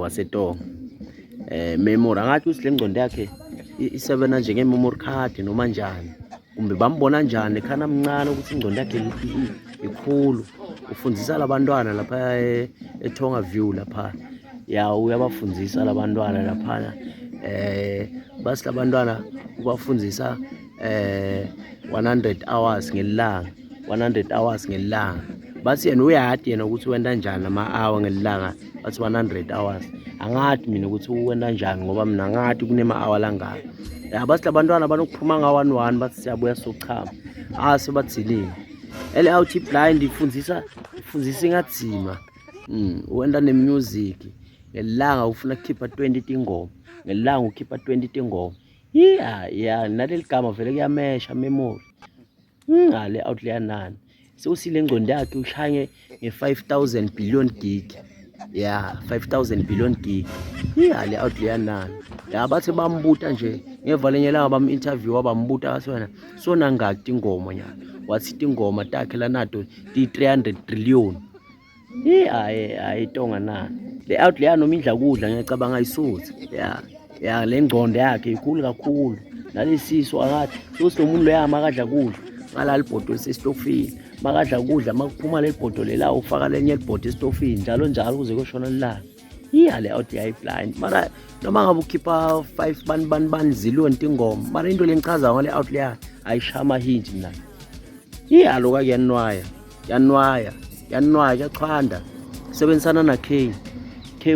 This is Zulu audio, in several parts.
waseTonga. Memory angathi uthi le ngcondo yakhe isebenza njenge memory card noma njani, kumbe bambona njani ekhana mncane ukuthi ingcondo yakhe ikhulu. Ufundisa labantwana lapha eTonga View lapha, ya uyabafundisa labantwana lapha. Basi labantwana ubafundisa 100 hours ngelanga, 100 hours ngelanga. Basi yena uyahadi yena ukuthi wenda njani ama-hour ngelanga, bathi 100 hours. Angathi mina ukuthi uwenda njani ngoba mina angathi kunema-hour langaka. Ya basi labantwana banokuphuma nga-1-1 bathi siyabuya sochama. Sebathilile. Out blind ifundisa ingathima. Wenda ne-music. Ngelanga ufuna kukhipha 20 tingoma. Ngelanga ukhipha 20 tingoma. Ya naleli gama vele kuyamesha memory. Le outlayer nani. Sewusile ngcondo yakhe ushanye nge-5,000 billion gig. Ya 5,000 billion gig. Le outlayer nani. Ya bathi bambuta nje ngevalenye langa bam-interview bambuta kathi wena sona ngaki tingoma nyana. Wathi tingoma takhe lanato ti-300 trillion. Tonga nani. Le outlayer noma indla kudla ngiyacabanga ayisuthi. Ya le ngcondo yakhe ikhulu kakhulu. Nalesiso akathi somuntu loya makadla kudla ngalali bhotolo sesitofini. Makadla kudla makuphuma le bhotolo la ufaka lenye ibhodo esitofini njalo kuze kushona lilanga. Le outlayer blind. Mara noma ngabe ukhipha 5 bani zillion tingoma, mara into lengichaza ngale outlayer ayishama hinji mina. Lokho kuyanwaya kuyachanda. Sebenzisana na K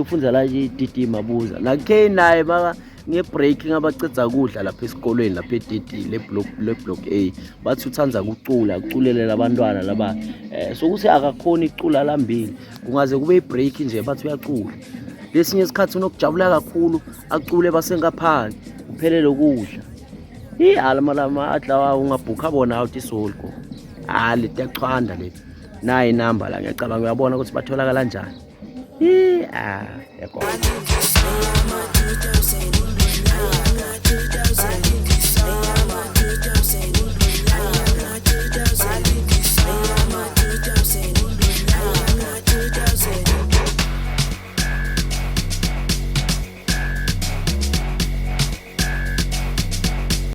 ufunza la iDD Mabuza. Na K naye baka ngebreak ngabacedza kudla lapha esikolweni lapha eDD le block A. Bathi uthanza uculelela abantwana laba. Sokuthi akakhona icula lambili. Kungaze kube ibreak nje bathi uyacula. Lesinye isikhathi unokujabula kakhulu acule basengaphandle kuphelele ukudla. Alama adla ungabhuka bona out isolko. Letiyachanda leti. Nayi inamba la ngiyacabanga uyabona ukuthi batholakala kanjani. Yakho.